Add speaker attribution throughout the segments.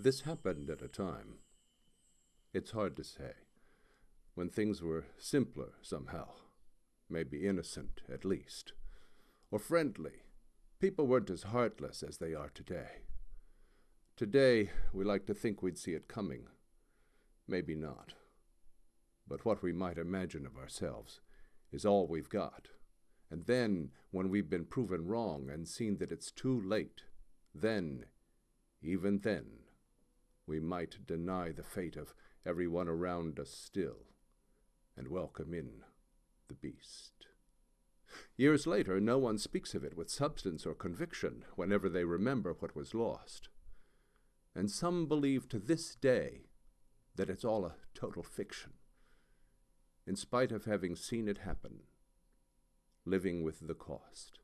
Speaker 1: This happened at a time, it's hard to say, when things were simpler somehow, maybe innocent at least, or friendly. People weren't as heartless as they are today. Today, we like to think we'd see it coming. Maybe not. But what we might imagine of ourselves is all we've got. And then, when we've been proven wrong and seen that it's too late, then, even then, we might deny the fate of everyone around us still, and welcome in the beast. Years later, no one speaks of it with substance or conviction whenever they remember what was lost. And some believe to this day that it's all a total fiction, in spite of having seen it happen, living with the cost.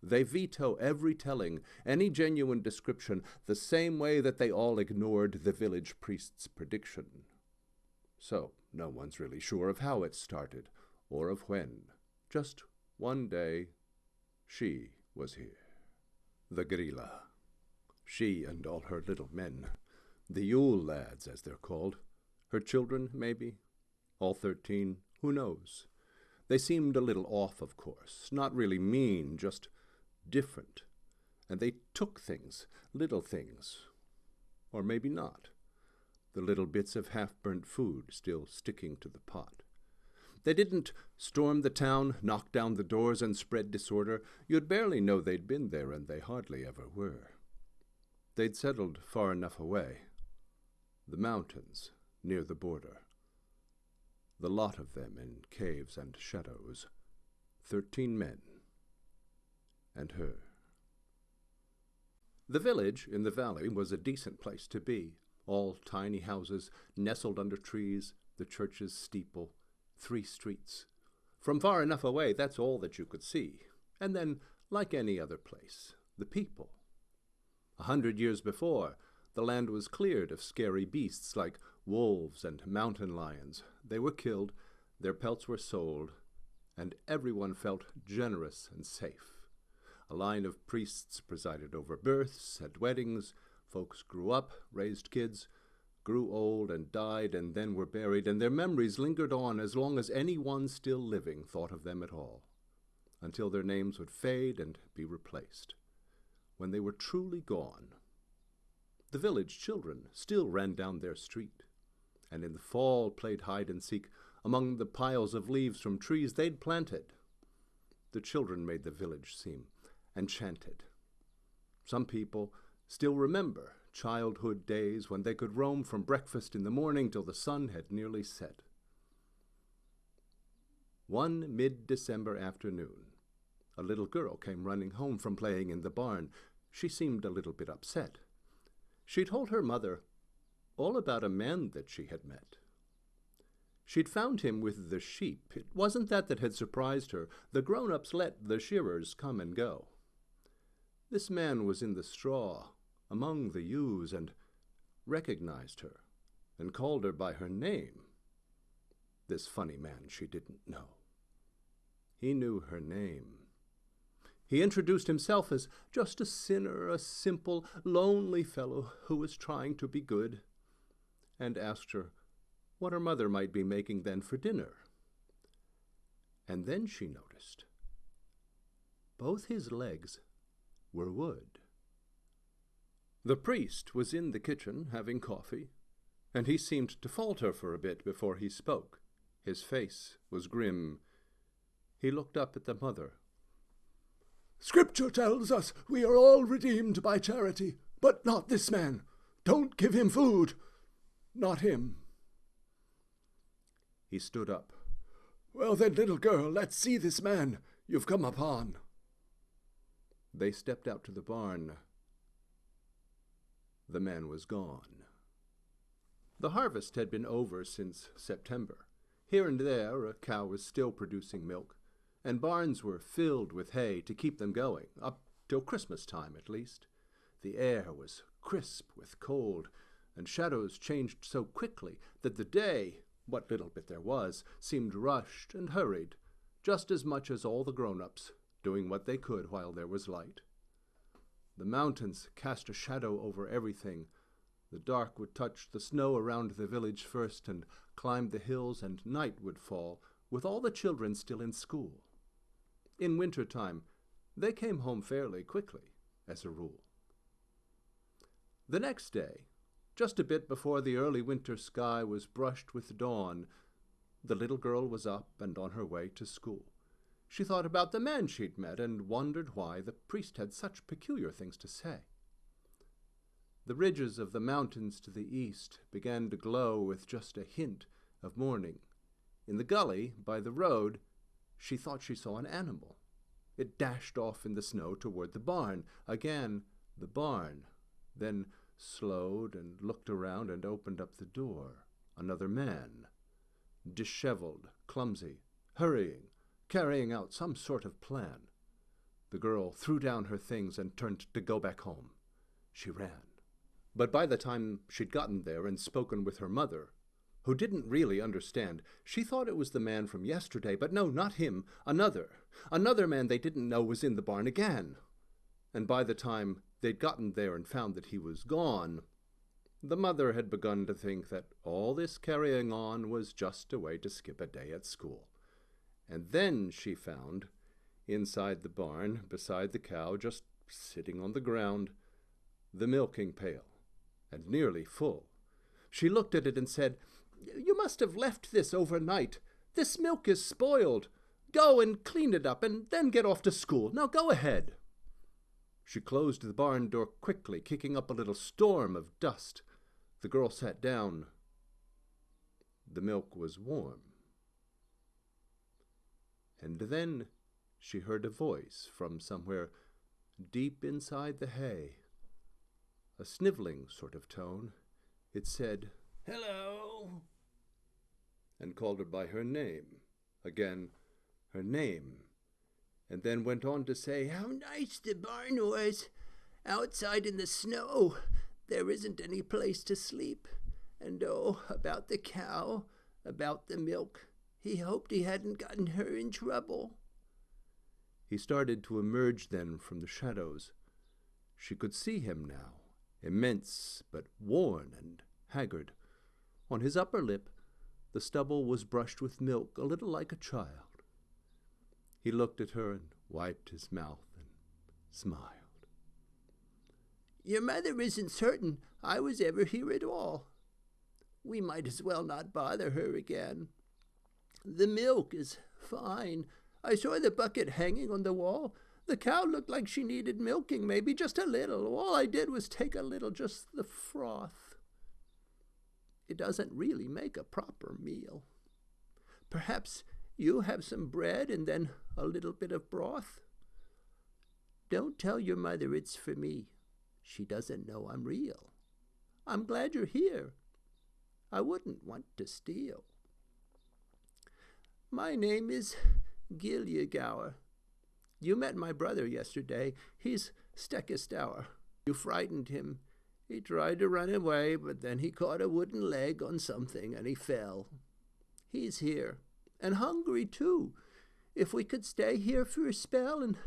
Speaker 1: They veto every telling, any genuine description, the same way that they all ignored the village priest's prediction. So, no one's really sure of how it started, or of when. Just one day, she was here. The Gryla. She and all her little men. The Yule lads, as they're called. Her children, maybe? All 13, who knows? They seemed a little off, of course. Not really mean, just different. And they took things, little things. Or maybe not. The little bits of half-burnt food still sticking to the pot. They didn't storm the town, knock down the doors, and spread disorder. You'd barely know they'd been there, and they hardly ever were. They'd settled far enough away. The mountains, near the border. The lot of them in caves and shadows. 13 men. And her. The village in the valley was a decent place to be. All tiny houses, nestled under trees, the church's steeple, 3 streets. From far enough away, that's all that you could see. And then, like any other place, the people. 100 years before, the land was cleared of scary beasts like wolves and mountain lions. They were killed, their pelts were sold, and everyone felt generous and safe. A line of priests presided over births and weddings. Folks grew up, raised kids, grew old and died, and then were buried, and their memories lingered on as long as anyone still living thought of them at all, until their names would fade and be replaced. When they were truly gone, the village children still ran down their street, and in the fall played hide-and-seek among the piles of leaves from trees they'd planted. The children made the village seem enchanted. Some people still remember childhood days when they could roam from breakfast in the morning till the sun had nearly set. One mid-December afternoon, a little girl came running home from playing in the barn. She seemed a little bit upset. She told her mother all about a man that she had met. She'd found him with the sheep. It wasn't that had surprised her. The grown-ups let the shearers come and go. This man was in the straw, among the ewes, and recognized her, and called her by her name. This funny man she didn't know. He knew her name. He introduced himself as just a sinner, a simple, lonely fellow who was trying to be good, and asked her what her mother might be making then for dinner. And then she noticed both his legs were wood. The priest was in the kitchen having coffee, and he seemed to falter for a bit before he spoke. His face was grim. He looked up at the mother.
Speaker 2: "Scripture tells us we are all redeemed by charity, but not this man. Don't give him food. Not him."
Speaker 1: He stood up.
Speaker 2: "Well then, little girl, let's see this man you've come upon."
Speaker 1: They stepped out to the barn. The man was gone. The harvest had been over since September. Here and there a cow was still producing milk, and barns were filled with hay to keep them going, up till Christmas time at least. The air was crisp with cold, and shadows changed so quickly that the day, what little bit there was, seemed rushed and hurried, just as much as all the grown-ups, doing what they could while there was light. The mountains cast a shadow over everything. The dark would touch the snow around the village first and climb the hills, and night would fall, with all the children still in school. In winter time, they came home fairly quickly, as a rule. The next day, just a bit before the early winter sky was brushed with dawn, the little girl was up and on her way to school. She thought about the man she'd met and wondered why the priest had such peculiar things to say. The ridges of the mountains to the east began to glow with just a hint of morning. In the gully, by the road, she thought she saw an animal. It dashed off in the snow toward the barn. Again, the barn. Then slowed and looked around and opened up the door. Another man. Disheveled, clumsy, hurrying, carrying out some sort of plan. The girl threw down her things and turned to go back home. She ran. But by the time she'd gotten there and spoken with her mother, who didn't really understand, she thought it was the man from yesterday, but no, not him, another man they didn't know was in the barn again. And by the time they'd gotten there and found that he was gone, the mother had begun to think that all this carrying on was just a way to skip a day at school. And then she found, inside the barn, beside the cow, just sitting on the ground, the milking pail, and nearly full. She looked at it and said, "You must have left this overnight. This milk is spoiled. Go and clean it up, and then get off to school. Now go ahead." She closed the barn door quickly, kicking up a little storm of dust. The girl sat down. The milk was warm. And then she heard a voice from somewhere deep inside the hay, a sniveling sort of tone. It said, "Hello," and called her by her name. Again, her name, and then went on to say, "How nice the barn was. Outside in the snow, there isn't any place to sleep. And oh, about the cow, about the milk. He hoped he hadn't gotten her in trouble." He started to emerge then from the shadows. She could see him now, immense but worn and haggard. On his upper lip, the stubble was brushed with milk, a little like a child. He looked at her and wiped his mouth and smiled. "Your mother isn't certain I was ever here at all. We might as well not bother her again. The milk is fine. I saw the bucket hanging on the wall. The cow looked like she needed milking, maybe just a little. All I did was take a little, just the froth. It doesn't really make a proper meal. Perhaps you have some bread and then a little bit of broth. Don't tell your mother it's for me. She doesn't know I'm real. I'm glad you're here. I wouldn't want to steal. My name is Gryla. You met my brother yesterday. He's Stekestauer. You frightened him. He tried to run away, but then he caught a wooden leg on something and he fell. He's here, and hungry too. If we could stay here for a spell and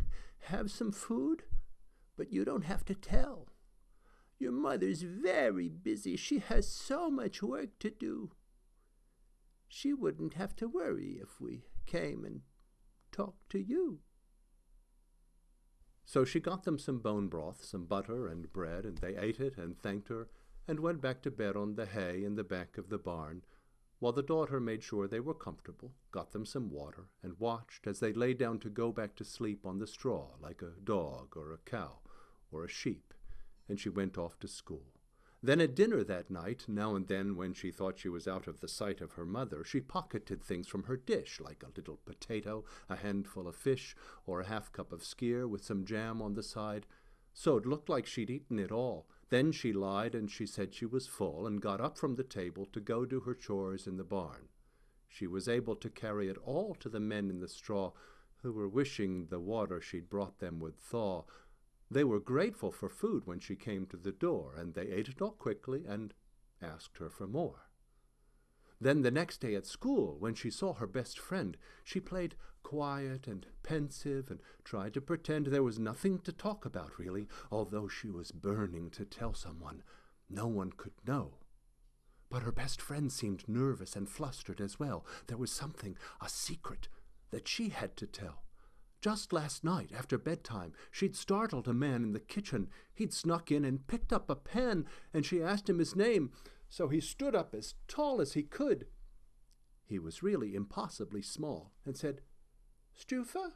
Speaker 1: have some food, but you don't have to tell. Your mother's very busy. She has so much work to do. She wouldn't have to worry if we came and talked to you." So she got them some bone broth, some butter and bread, and they ate it and thanked her and went back to bed on the hay in the back of the barn, while the daughter made sure they were comfortable, got them some water, and watched as they lay down to go back to sleep on the straw like a dog or a cow or a sheep, and she went off to school. Then at dinner that night, now and then when she thought she was out of the sight of her mother, she pocketed things from her dish, like a little potato, a handful of fish, or a half-cup of skyr with some jam on the side, so it looked like she'd eaten it all. Then she lied and she said she was full and got up from the table to go do her chores in the barn. She was able to carry it all to the men in the straw, who were wishing the water she'd brought them would thaw. They were grateful for food when she came to the door, and they ate it all quickly and asked her for more. Then the next day at school, when she saw her best friend, she played quiet and pensive and tried to pretend there was nothing to talk about, really, although she was burning to tell someone. No one could know. But her best friend seemed nervous and flustered as well. There was something, a secret, that she had to tell. Just last night, after bedtime, she'd startled a man in the kitchen. He'd snuck in and picked up a pen, and she asked him his name, so he stood up as tall as he could. He was really impossibly small, and said, "Stufa?"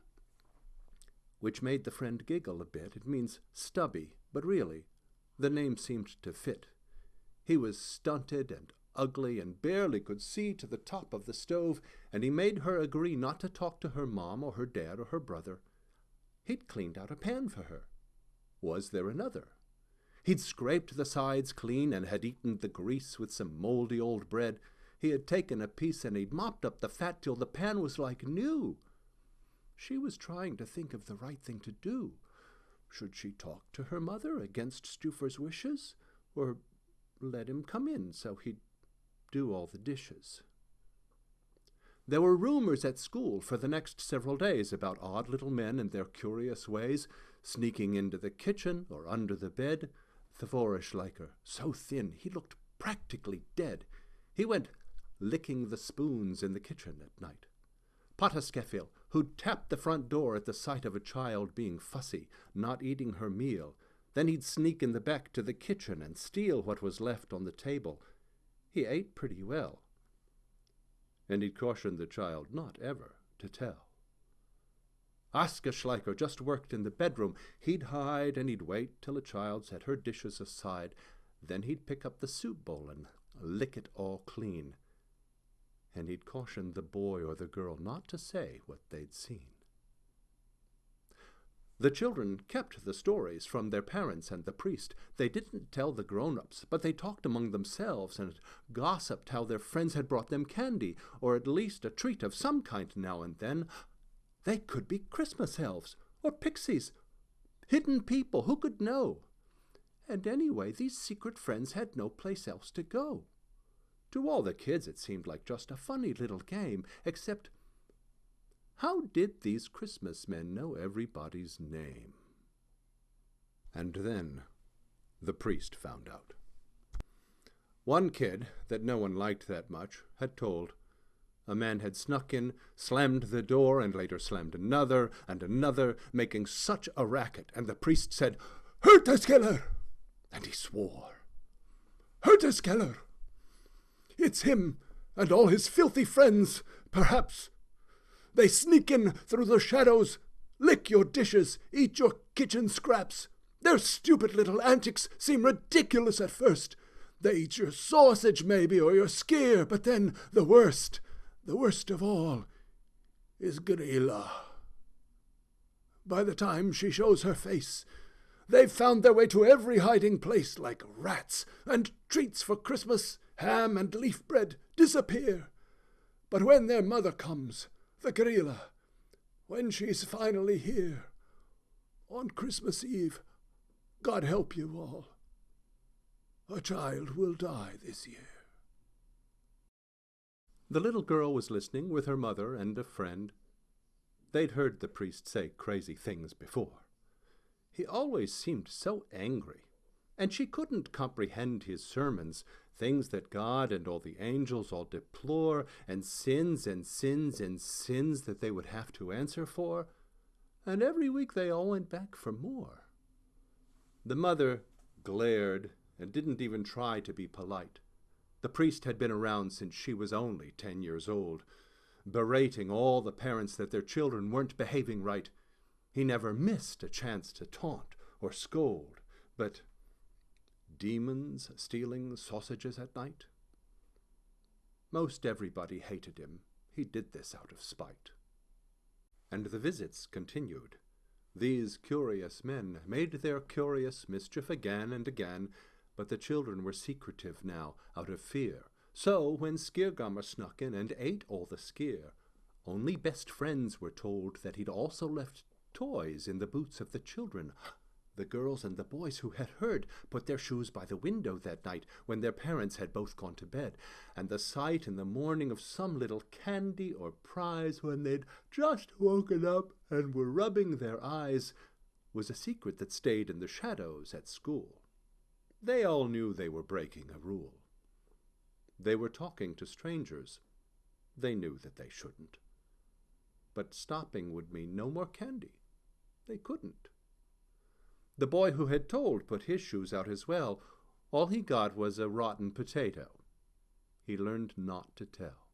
Speaker 1: Which made the friend giggle a bit. It means stubby, but really, the name seemed to fit. He was stunted and ugly and barely could see to the top of the stove, and he made her agree not to talk to her mom or her dad or her brother. He'd cleaned out a pan for her. Was there another? He'd scraped the sides clean and had eaten the grease with some moldy old bread. He had taken a piece and he'd mopped up the fat till the pan was like new. She was trying to think of the right thing to do. Should she talk to her mother against Stufer's wishes, or let him come in so he'd do all the dishes? There were rumors at school for the next several days about odd little men and their curious ways, sneaking into the kitchen or under the bed. Thvorishliker, so thin he looked practically dead. He went licking the spoons in the kitchen at night. Potaskefil, who'd tapped the front door at the sight of a child being fussy, not eating her meal. Then he'd sneak in the back to the kitchen and steal what was left on the table. He ate pretty well. And he'd cautioned the child not ever to tell. Askaschleicher just worked in the bedroom. He'd hide and he'd wait till a child set her dishes aside. Then he'd pick up the soup bowl and lick it all clean. And he'd caution the boy or the girl not to say what they'd seen. The children kept the stories from their parents and the priest. They didn't tell the grown-ups, but they talked among themselves and gossiped how their friends had brought them candy, or at least a treat of some kind now and then. They could be Christmas elves, or pixies, hidden people, who could know? And anyway, these secret friends had no place else to go. To all the kids it seemed like just a funny little game, except how did these Christmas men know everybody's name? And then the priest found out. One kid, that no one liked that much, had told. A man had snuck in, slammed the door, and later slammed another and another, making such a racket, and the priest said, "Hurtaskeller!" And he swore. "Hurtaskeller! It's him and all his filthy friends, perhaps. They sneak in through the shadows, lick your dishes, eat your kitchen scraps. Their stupid little antics seem ridiculous at first. They eat your sausage, maybe, or your skyr, but then the worst of all, is Gryla. By the time she shows her face, they've found their way to every hiding place like rats, and treats for Christmas, ham and leaf bread, disappear. But when their mother comes, the Gryla, when she's finally here, on Christmas Eve, God help you all, a child will die this year." The little girl was listening with her mother and a friend. They'd heard the priest say crazy things before. He always seemed so angry, and she couldn't comprehend his sermons, things that God and all the angels all deplore, and sins and sins and sins that they would have to answer for, and every week they all went back for more. The mother glared and didn't even try to be polite. The priest had been around since she was only 10 years old, berating all the parents that their children weren't behaving right. He never missed a chance to taunt or scold, but demons stealing sausages at night? Most everybody hated him. He did this out of spite. And the visits continued. These curious men made their curious mischief again and again, but the children were secretive now, out of fear. So when Skyrgammer snuck in and ate all the skyr, only best friends were told that he'd also left toys in the boots of the children.
Speaker 3: The girls and the boys who had heard put their shoes by the window that night when their parents had both gone to bed, and the sight in the morning of some little candy or prize when they'd just woken up and were rubbing their eyes was a secret that stayed in the shadows at school. They all knew they were breaking a rule. They were talking to strangers. They knew that they shouldn't. But stopping would mean no more candy. They couldn't. The boy who had told put his shoes out as well. All he got was a rotten potato. He learned not to tell.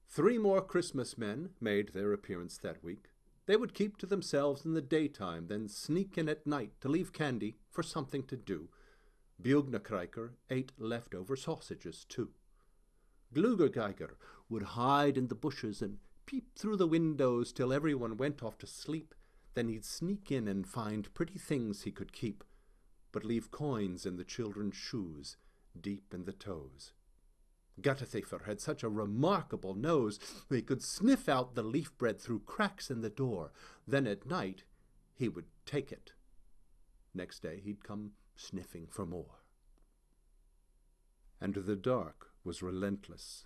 Speaker 3: 3 more Christmas men made their appearance that week. They would keep to themselves in the daytime, then sneak in at night to leave candy for something to do. Bjugnakreiker ate leftover sausages, too. Glugergeiger would hide in the bushes and peep through the windows till everyone went off to sleep. Then he'd sneak in and find pretty things he could keep, but leave coins in the children's shoes, deep in the toes. Gattathafer had such a remarkable nose that he could sniff out the leaf bread through cracks in the door. Then at night he would take it. Next day he'd come sniffing for more. And the dark was relentless.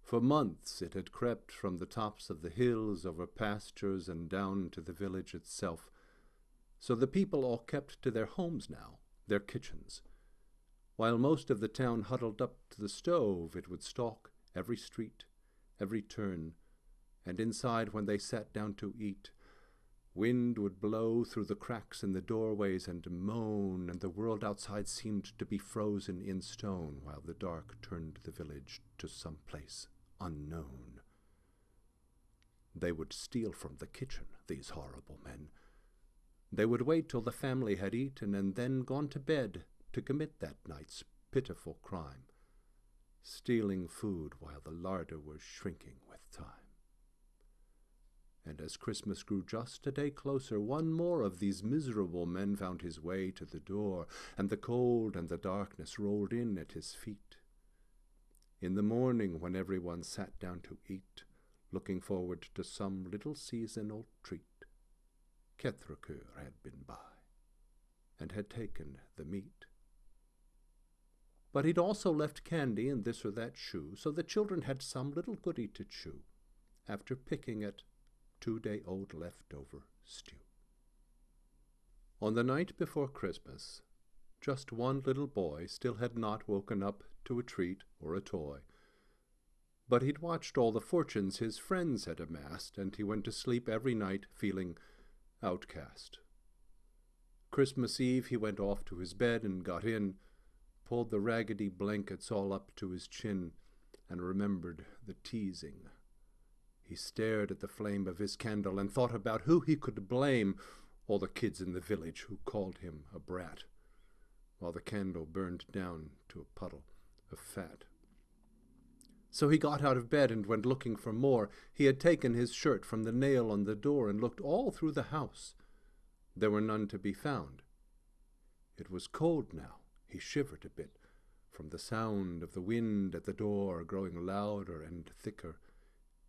Speaker 3: For months it had crept from the tops of the hills over pastures and down to the village itself. So the people all kept to their homes now, their kitchens. While most of the town huddled up to the stove, it would stalk every street, every turn, and inside when they sat down to eat, wind would blow through the cracks in the doorways and moan, and the world outside seemed to be frozen in stone while the dark turned the village to some place unknown. They would steal from the kitchen, these horrible men. They would wait till the family had eaten and then gone to bed to commit that night's pitiful crime, stealing food while the larder was shrinking with time. And as Christmas grew just a day closer, one more of these miserable men found his way to the door, and the cold and the darkness rolled in at his feet. In the morning, when everyone sat down to eat, looking forward to some little seasonal treat, Kethrakur had been by, and had taken the meat. But he'd also left candy in this or that shoe, so the children had some little goody to chew, after picking at 2-day-old leftover stew. On the night before Christmas, just one little boy still had not woken up to a treat or a toy. But he'd watched all the fortunes his friends had amassed, and he went to sleep every night feeling outcast. Christmas Eve he went off to his bed and got in, pulled the raggedy blankets all up to his chin, and remembered the teasing. He stared at the flame of his candle and thought about who he could blame, all the kids in the village who called him a brat, while the candle burned down to a puddle of fat. So he got out of bed and went looking for more. He had taken his shirt from the nail on the door and looked all through the house. There were none to be found. It was cold now. He shivered a bit from the sound of the wind at the door growing louder and thicker.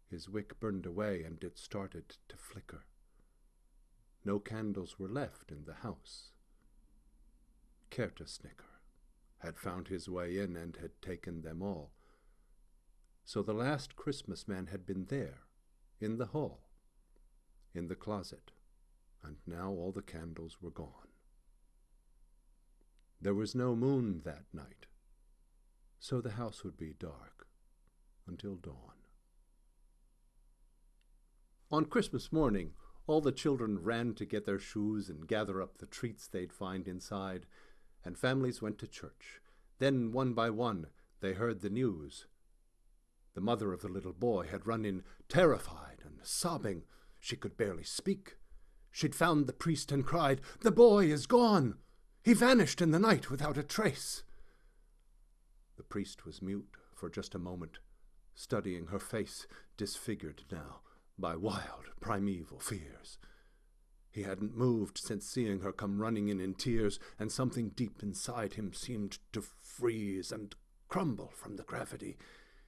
Speaker 3: His wick burned away, and it started to flicker. No candles were left in the house. Kertasnicker had found his way in and had taken them all. So the last Christmas man had been there, in the hall, in the closet, and now all the candles were gone. There was no moon that night, so the house would be dark until dawn. On Christmas morning, all the children ran to get their shoes and gather up the treats they'd find inside, and families went to church. Then, one by one, they heard the news. The mother of the little boy had run in, terrified and sobbing. She could barely speak. She'd found the priest and cried, "The boy is gone! He vanished in the night without a trace." The priest was mute for just a moment, studying her face, disfigured now by wild, primeval fears. He hadn't moved since seeing her come running in tears, and something deep inside him seemed to freeze and crumble from the gravity.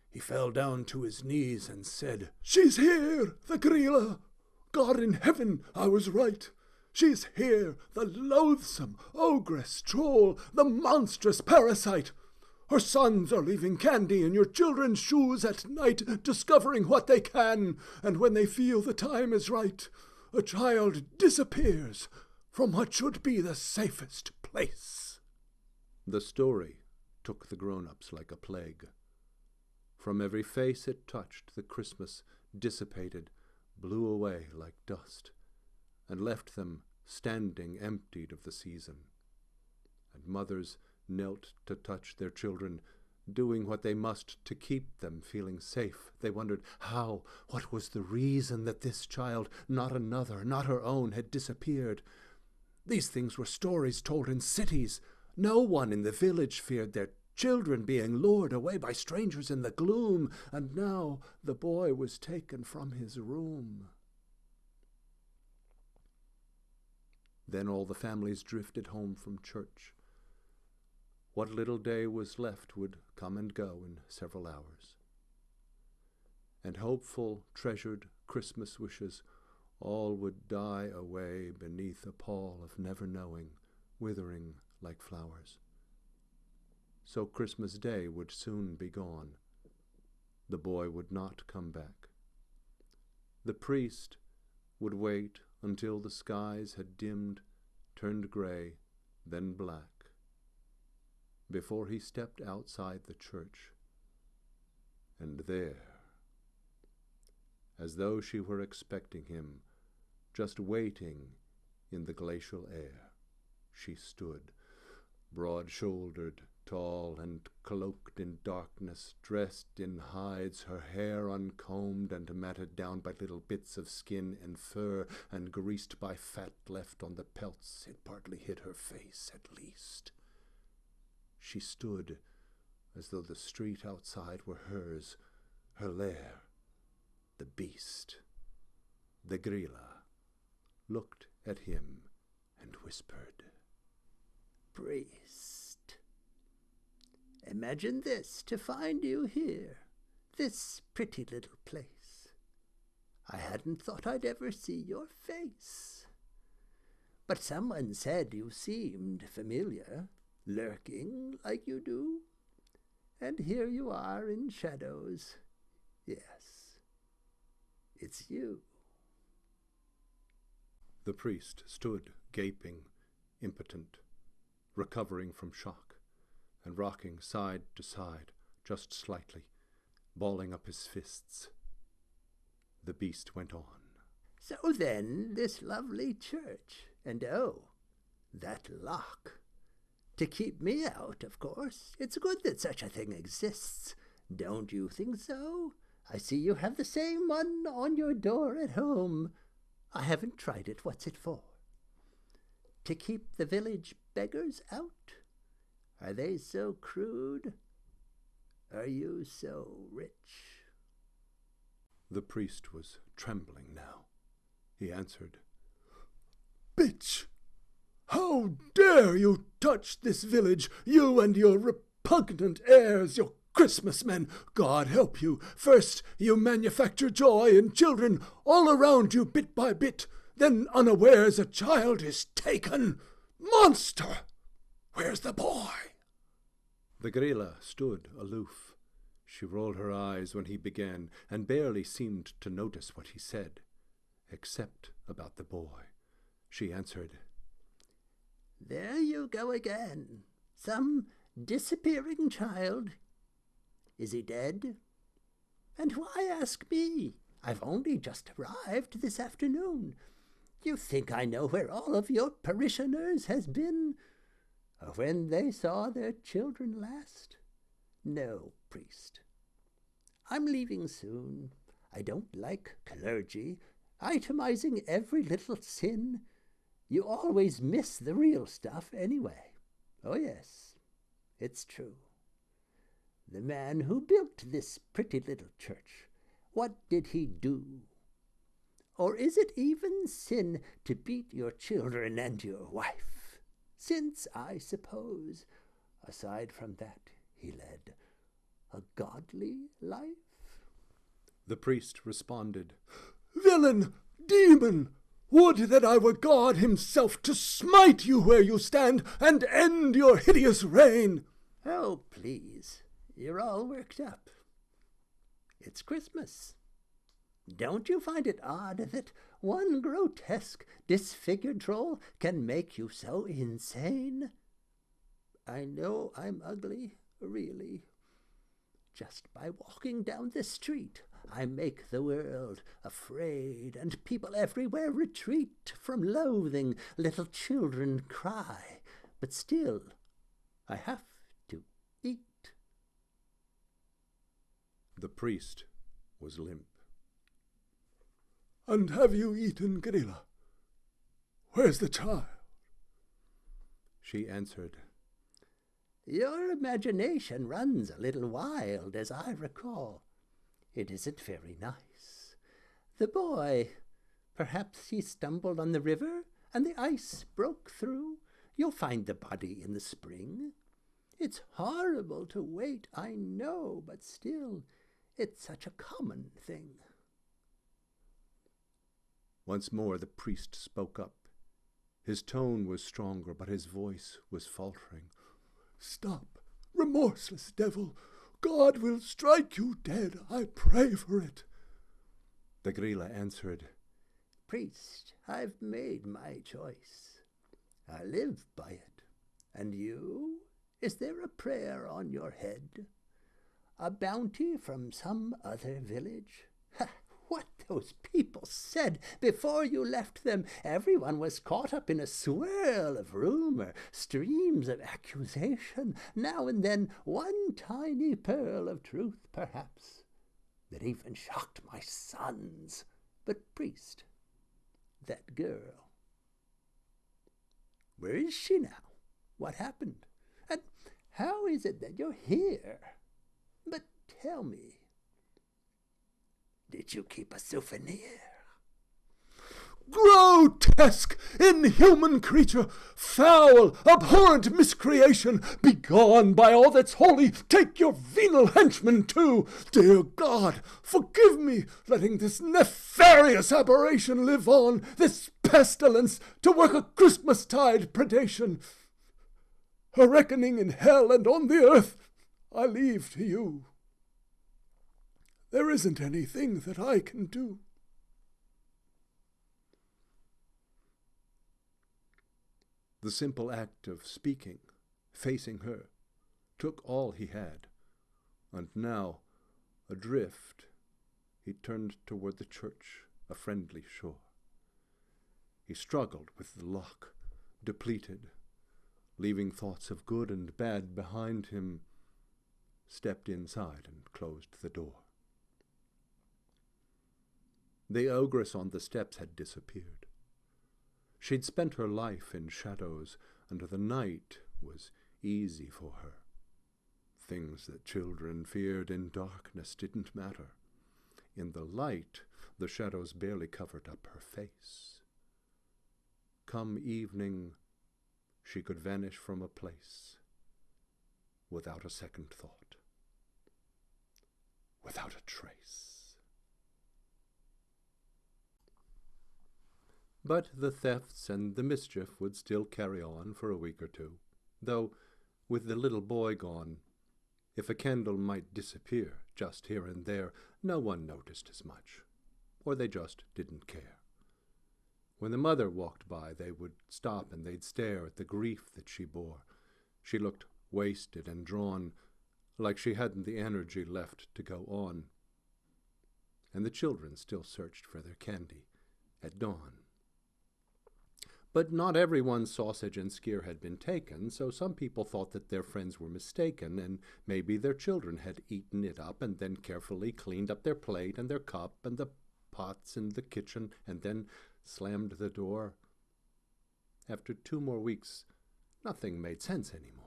Speaker 3: He fell down to his knees and said, "She's here, the Gryla! God in heaven, I was right!
Speaker 2: She's here, the loathsome ogress troll, the monstrous parasite. Her sons are leaving candy in your children's shoes at night, discovering what they can, and when they feel the time is right, a child disappears from what should be the safest place.
Speaker 3: The story took the grown-ups like a plague. From every face it touched, the Christmas dissipated, blew away like dust, and left them standing emptied of the season. And mothers knelt to touch their children, doing what they must to keep them feeling safe. They wondered how, what was the reason that this child, not another, not her own, had disappeared. These things were stories told in cities. No one in the village feared their children being lured away by strangers in the gloom, and now the boy was taken from his room. Then all the families drifted home from church. What little day was left would come and go in several hours. And hopeful, treasured Christmas wishes all would die away beneath a pall of never knowing, withering like flowers. So Christmas Day would soon be gone. The boy would not come back. The priest would wait until the skies had dimmed, turned gray, then black, before he stepped outside the church. And there, as though she were expecting him, just waiting in the glacial air, she stood, broad-shouldered, tall and cloaked in darkness, dressed in hides, her hair uncombed and matted down by little bits of skin and fur, and greased by fat left on the pelts. It partly hid her face, at least. She stood as though the street outside were hers, her lair. The beast, the Gryla, looked at him and whispered,
Speaker 4: "Priest, imagine this to find you here, this pretty little place. I hadn't thought I'd ever see your face. But someone said you seemed familiar, lurking like you do. And here you are in shadows. Yes, it's you."
Speaker 3: The priest stood, gaping, impotent, recovering from shock, and rocking side to side, just slightly, balling up his fists. The beast went on.
Speaker 4: "So then, this lovely church, and oh, that lock. To keep me out, of course. It's good that such a thing exists. Don't you think so? I see you have the same one on your door at home. I haven't tried it. What's it for? To keep the village beggars out? Are they so crude? Are you so rich?"
Speaker 3: The priest was trembling now. He answered,
Speaker 2: "Bitch! How dare you touch this village, you and your repugnant heirs, your Christmas men! God help you! First you manufacture joy in children all around you bit by bit, then unawares a child is taken! Monster! Where's the boy?"
Speaker 3: The Gryla stood aloof. She rolled her eyes when he began, and barely seemed to notice what he said, except about the boy. She answered,
Speaker 4: "There you go again. Some disappearing child. Is he dead? And why ask me? I've only just arrived this afternoon. You think I know where all of your parishioners has been, or when they saw their children last? No, priest. I'm leaving soon. I don't like clergy, itemizing every little sin. You always miss the real stuff anyway. Oh, yes, it's true. The man who built this pretty little church, what did he do? Or is it even sin to beat your children and your wife? Since, I suppose, aside from that, he led a godly life?"
Speaker 3: The priest responded,
Speaker 2: "Villain! Demon! Would that I were God himself to smite you where you stand and end your hideous reign.
Speaker 4: Oh, please, you're all worked up. It's Christmas. Don't you find it odd that one grotesque, disfigured troll can make you so insane? I know I'm ugly, really. Just by walking down the street, I make the world afraid, and people everywhere retreat from loathing. Little children cry, but still I have to eat.
Speaker 3: The priest was limp.
Speaker 2: And have you eaten, Gryla? Where's the child?
Speaker 3: She answered,
Speaker 4: Your imagination runs a little wild, as I recall. It isn't very nice. The boy, perhaps he stumbled on the river, and the ice broke through. You'll find the body in the spring. It's horrible to wait, I know, but still, it's such a common thing.
Speaker 3: Once more the priest spoke up. His tone was stronger, but his voice was faltering.
Speaker 2: Stop, remorseless devil. God will strike you dead. I pray for it.
Speaker 3: The Gryla answered,
Speaker 4: Priest, I've made my choice. I live by it. And you? Is there a prayer on your head? A bounty from some other village? Ha! What those people said before you left them. Everyone was caught up in a swirl of rumor, streams of accusation, now and then one tiny pearl of truth, perhaps, that even shocked my sons. But, priest, that girl, where is she now? What happened? And how is it that you're here? But tell me, did you keep a souvenir?
Speaker 2: Grotesque, inhuman creature, foul, abhorrent miscreation, begone by all that's holy, take your venal henchmen too. Dear God, forgive me, letting this nefarious aberration live on, this pestilence, to work a Christmastide predation. A reckoning in hell and on the earth I leave to you. There isn't anything that I can do.
Speaker 3: The simple act of speaking, facing her, took all he had, and now, adrift, he turned toward the church, a friendly shore. He struggled with the lock, depleted, leaving thoughts of good and bad behind him, stepped inside and closed the door. The ogress on the steps had disappeared. She'd spent her life in shadows, and the night was easy for her. Things that children feared in darkness didn't matter. In the light, the shadows barely covered up her face. Come evening, she could vanish from a place without a second thought, without a trace. But the thefts and the mischief would still carry on for a week or two, though, with the little boy gone, if a candle might disappear just here and there, no one noticed as much, or they just didn't care. When the mother walked by, they would stop and they'd stare at the grief that she bore. She looked wasted and drawn, like she hadn't the energy left to go on. And the children still searched for their candy at dawn. But not everyone's sausage and skyr had been taken, so some people thought that their friends were mistaken, and maybe their children had eaten it up and then carefully cleaned up their plate and their cup and the pots in the kitchen and then slammed the door. After 2 more weeks, nothing made sense anymore.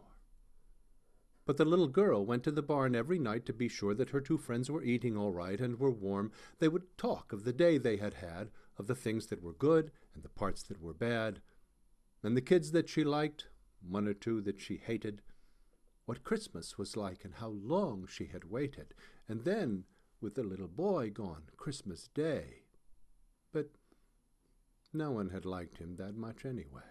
Speaker 3: But the little girl went to the barn every night to be sure that her 2 friends were eating all right and were warm. They would talk of the day they had had, of the things that were good and the parts that were bad, and the kids that she liked, 1 or 2 that she hated, what Christmas was like and how long she had waited, and then, with the little boy gone, Christmas Day. But No one had liked him that much anyway.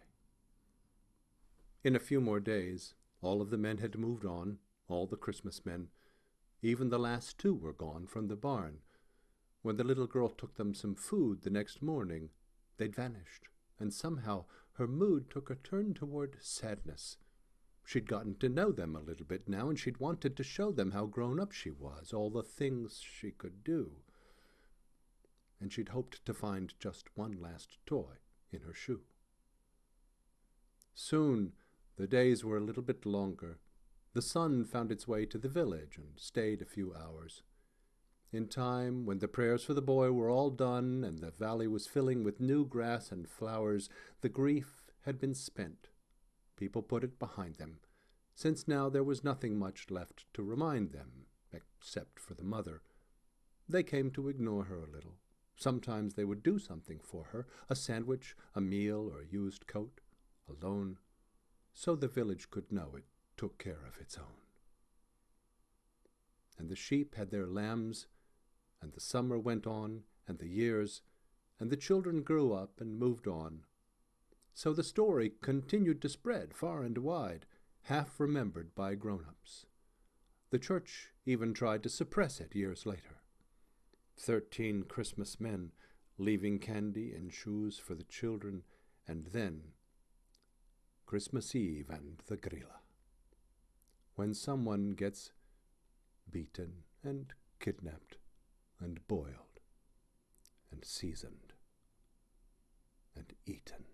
Speaker 3: In a few more days, all of the men had moved on, all the Christmas men. Even the last two were gone from the barn. When the little girl took them some food the next morning, they'd vanished, and somehow her mood took a turn toward sadness. She'd gotten to know them a little bit now, and she'd wanted to show them how grown-up she was, all the things she could do. And she'd hoped to find just one last toy in her shoe. Soon the days were a little bit longer. The sun found its way to the village and stayed a few hours. In time, when the prayers for the boy were all done and the valley was filling with new grass and flowers, the grief had been spent. People put it behind them, since now there was nothing much left to remind them, except for the mother. They came to ignore her a little. Sometimes they would do something for her, a sandwich, a meal, or a used coat, a loan, so the village could know it took care of its own. And the sheep had their lambs, and the summer went on, and the years, and the children grew up and moved on. So the story continued to spread far and wide, half remembered by grown-ups. The church even tried to suppress it years later. 13 Christmas men leaving candy and shoes for the children, and then Christmas Eve and the Gryla. When someone gets beaten and kidnapped and boiled and seasoned and eaten.